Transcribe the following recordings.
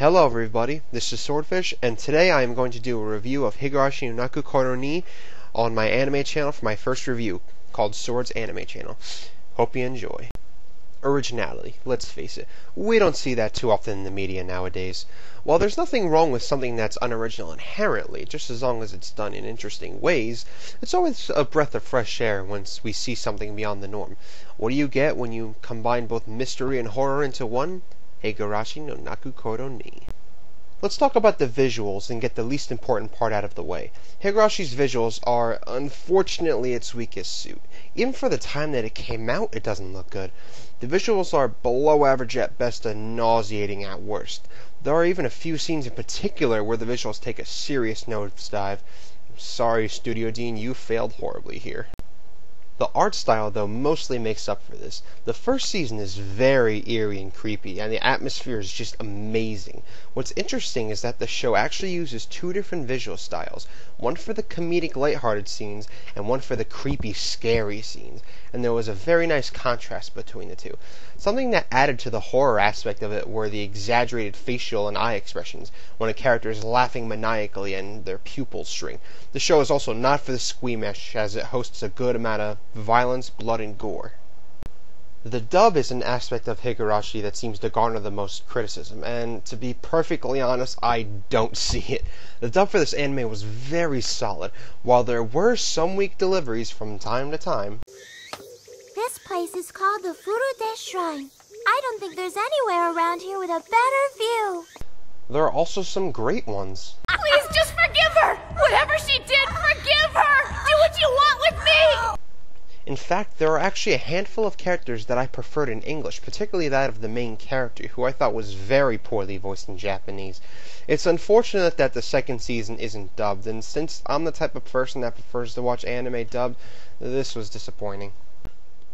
Hello everybody, this is Swordfish, and today I am going to do a review of Higurashi no Naku Koro ni on my anime channel for my first review, called Sword's Anime Channel. Hope you enjoy. Originality, let's face it, we don't see that too often in the media nowadays. While there's nothing wrong with something that's unoriginal inherently, just as long as it's done in interesting ways, it's always a breath of fresh air once we see something beyond the norm. What do you get when you combine both mystery and horror into one? Higurashi no Naku Koro ni. Let's talk about the visuals and get the least important part out of the way. Higurashi's visuals are, unfortunately, its weakest suit. Even for the time that it came out, it doesn't look good. The visuals are below average at best and nauseating at worst. There are even a few scenes in particular where the visuals take a serious nosedive. Sorry, Studio Dean, you failed horribly here. The art style, though, mostly makes up for this. The first season is very eerie and creepy, and the atmosphere is just amazing. What's interesting is that the show actually uses two different visual styles, one for the comedic lighthearted scenes, and one for the creepy, scary scenes, and there was a very nice contrast between the two. Something that added to the horror aspect of it were the exaggerated facial and eye expressions, when a character is laughing maniacally and their pupils shrink. The show is also not for the squeamish, as it hosts a good amount of violence, blood, and gore. The dub is an aspect of Higurashi that seems to garner the most criticism, and to be perfectly honest, I don't see it. The dub for this anime was very solid, while there were some weak deliveries from time to time. This place is called the Furude Shrine. I don't think there's anywhere around here with a better view. There are also some great ones. Please just forgive her! Whatever she did, forgive her! Do what you want with me! In fact, there are actually a handful of characters that I preferred in English, particularly that of the main character, who I thought was very poorly voiced in Japanese. It's unfortunate that the second season isn't dubbed, and since I'm the type of person that prefers to watch anime dubbed, this was disappointing.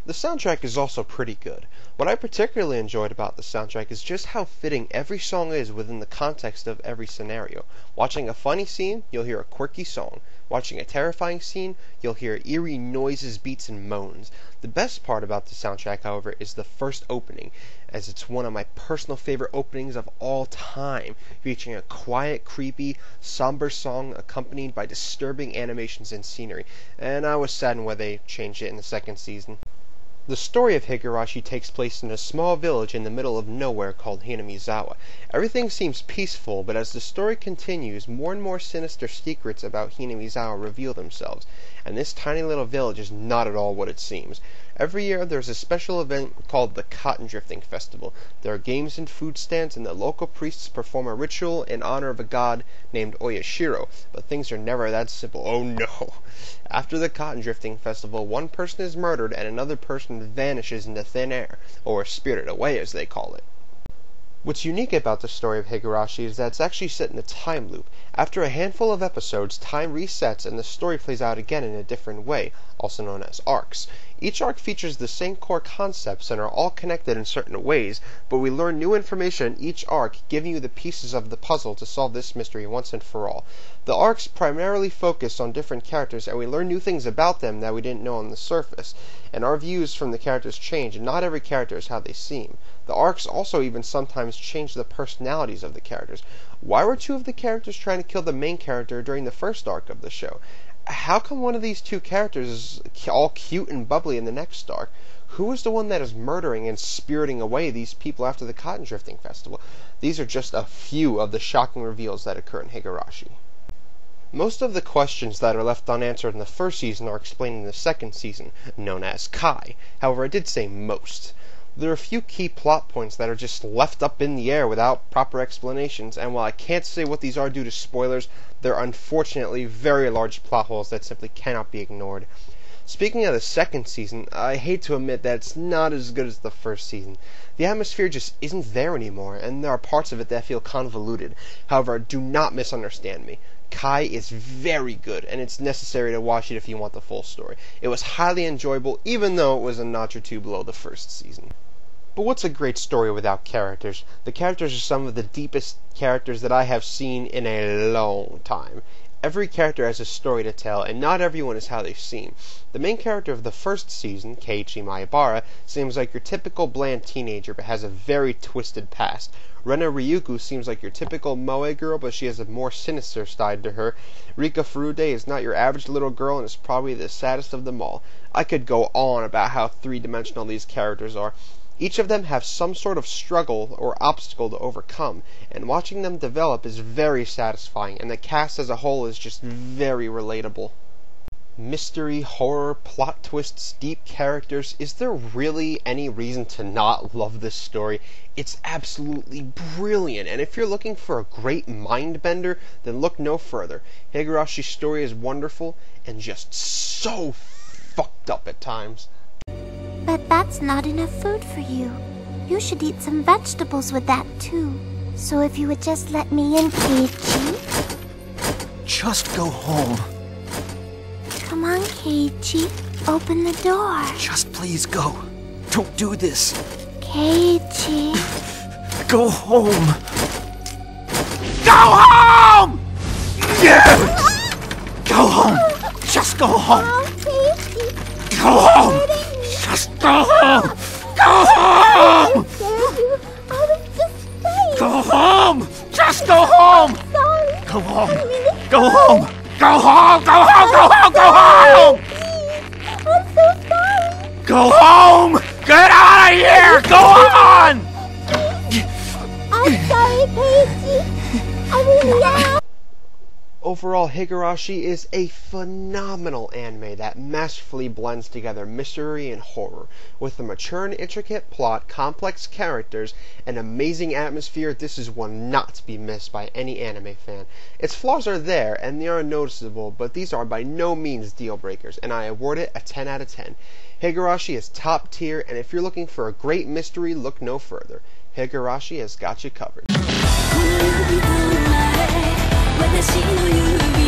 The soundtrack is also pretty good. What I particularly enjoyed about the soundtrack is just how fitting every song is within the context of every scenario. Watching a funny scene, you'll hear a quirky song. Watching a terrifying scene, you'll hear eerie noises, beats, and moans. The best part about the soundtrack, however, is the first opening, as it's one of my personal favorite openings of all time, featuring a quiet, creepy, somber song accompanied by disturbing animations and scenery, and I was saddened when they changed it in the second season. The story of Higurashi takes place in a small village in the middle of nowhere called Hinamizawa. Everything seems peaceful, but as the story continues, more and more sinister secrets about Hinamizawa reveal themselves, and this tiny little village is not at all what it seems. Every year there's a special event called the Cotton Drifting Festival. There are games and food stands, and the local priests perform a ritual in honor of a god named Oyashiro, but things are never that simple. Oh no! After the Cotton Drifting Festival, one person is murdered and another person vanishes into thin air, or spirited away as they call it. What's unique about the story of Higurashi is that it's actually set in a time loop. After a handful of episodes, time resets and the story plays out again in a different way, also known as arcs. Each arc features the same core concepts and are all connected in certain ways, but we learn new information in each arc, giving you the pieces of the puzzle to solve this mystery once and for all. The arcs primarily focus on different characters, and we learn new things about them that we didn't know on the surface, and our views from the characters change, and not every character is how they seem. The arcs also even sometimes change the personalities of the characters. Why were two of the characters trying to kill the main character during the first arc of the show? How come one of these two characters is all cute and bubbly in the next arc? Who is the one that is murdering and spiriting away these people after the Cotton Drifting Festival? These are just a few of the shocking reveals that occur in Higurashi. Most of the questions that are left unanswered in the first season are explained in the second season, known as Kai. However, I did say most. There are a few key plot points that are just left up in the air without proper explanations, and while I can't say what these are due to spoilers, they're unfortunately very large plot holes that simply cannot be ignored. Speaking of the second season, I hate to admit that it's not as good as the first season. The atmosphere just isn't there anymore, and there are parts of it that feel convoluted. However, do not misunderstand me. Kai is very good, and it's necessary to watch it if you want the full story. It was highly enjoyable, even though it was a notch or two below the first season. But what's a great story without characters? The characters are some of the deepest characters that I have seen in a long time. Every character has a story to tell, and not everyone is how they seem. The main character of the first season, Keiichi, seems like your typical bland teenager, but has a very twisted past. Rena Ryuku seems like your typical moe girl, but she has a more sinister side to her. Rika Furude is not your average little girl and is probably the saddest of them all. I could go on about how three-dimensional these characters are. Each of them have some sort of struggle or obstacle to overcome, and watching them develop is very satisfying, and the cast as a whole is just very relatable. Mystery, horror, plot twists, deep characters. Is there really any reason to not love this story? It's absolutely brilliant, and if you're looking for a great mind bender, then look no further. Higurashi's story is wonderful and just so fucked up at times. But that's not enough food for you. You should eat some vegetables with that too. So if you would just let me in, Keiichi. Just go home. Come on, Keiichi. Open the door. Just please go. Don't do this. Keiichi. Go home. Go home! Yeah! Go home. Just go home. Oh, Keiichi. Go home. Just go home. Go home. I was just saying. Go home. Just go home. Sorry. Go home. Go home. Go home. Go home. Go home. Go home. I'm so sorry. Go home. Get out of here. Go on. I'm sorry, Keiichi. I really am. Overall, Higurashi is a phenomenal anime that masterfully blends together mystery and horror. With a mature and intricate plot, complex characters, and amazing atmosphere, this is one not to be missed by any anime fan. Its flaws are there, and they are noticeable, but these are by no means deal breakers, and I award it a 10 out of 10. Higurashi is top tier, and if you're looking for a great mystery, look no further. Higurashi has got you covered. 私の指